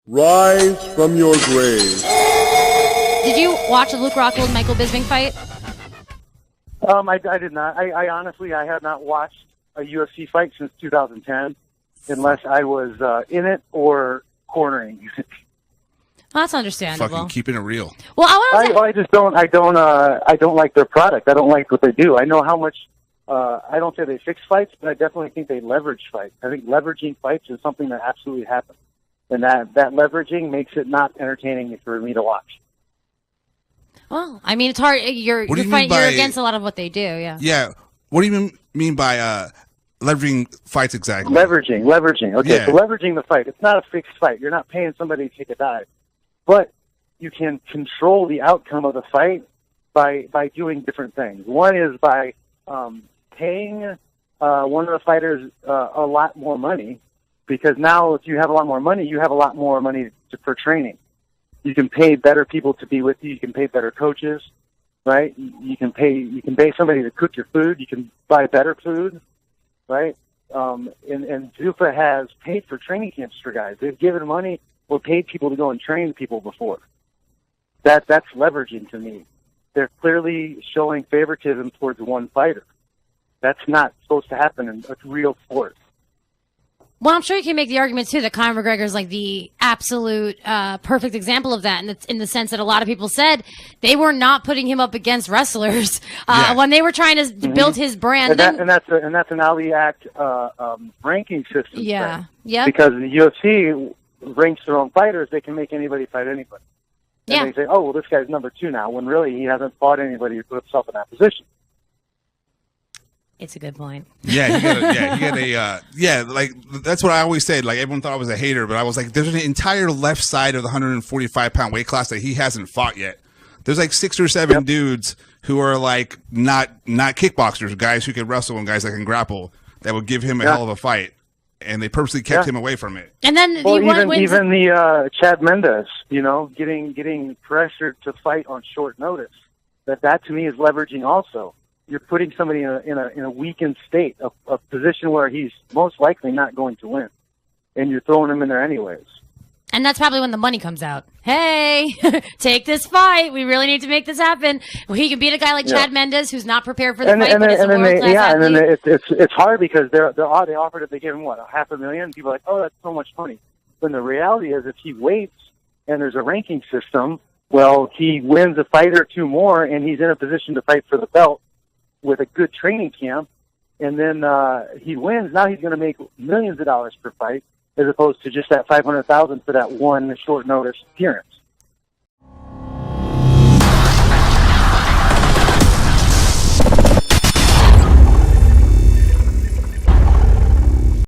Rise from your grave. Did you watch the Luke Rockhold Michael Bisping fight? I did not. I honestly, I have not watched a UFC fight since 2010, unless I was in it or cornering. Well, that's understandable. Fucking keeping it real. Well, I just don't. I don't like their product. I don't like what they do. I know how much. I don't say they fix fights, but I definitely think they leverage fights. I think leveraging fights is something that absolutely happens, and that leveraging makes it not entertaining for me to watch. Well, I mean, it's hard. You're against a lot of what they do. Yeah. Yeah. What do you mean by leveraging fights exactly? Leveraging. Okay, Yeah. So leveraging the fight. It's not a fixed fight. You're not paying somebody to take a dive, but you can control the outcome of the fight by doing different things. One is by paying one of the fighters a lot more money, because now if you have a lot more money, you have a lot more money for training. You can pay better people to be with you. You can pay better coaches, right? You can pay somebody to cook your food. You can buy better food, right? And Zuffa has paid for training camps for guys. They've given money or paid people to go and train people before. That's leveraging to me. They're clearly showing favoritism towards one fighter. That's not supposed to happen in a real sport. Well, I'm sure you can make the argument, too, that Conor McGregor is like the absolute perfect example of that, and it's in the sense that a lot of people said they were not putting him up against wrestlers when they were trying to build his brand. And that's an Ali Act ranking system. Yeah, thing. yeah. Because the UFC ranks their own fighters, they can make anybody fight anybody. And they say, oh, well, this guy's number 2 now, when really he hasn't fought anybody who put himself in that position. It's a good point. Yeah, like that's what I always said. Like everyone thought I was a hater, but I was like, there's an entire left side of the 145-pound weight class that he hasn't fought yet. There's like 6 or 7 dudes who are like not kickboxers, guys who can wrestle and guys that can grapple, that would give him a hell of a fight, and they purposely kept him away from it. And then even the Chad Mendes, getting pressured to fight on short notice. That to me is leveraging also. You're putting somebody in a weakened state, a position where he's most likely not going to win, and you're throwing him in there anyways. And that's probably when the money comes out. Hey, take this fight. We really need to make this happen. Well, he can beat a guy like Chad Mendes, who's not prepared for the fight, but is a world-class athlete. And then it's hard because they offered if they give him $500,000. People are like, oh, that's so much money. When the reality is, if he waits and there's a ranking system, well, he wins a fight or 2 more, and he's in a position to fight for the belt with a good training camp, and then he wins. Now he's going to make millions of dollars per fight, as opposed to just that $500,000 for that one short notice appearance.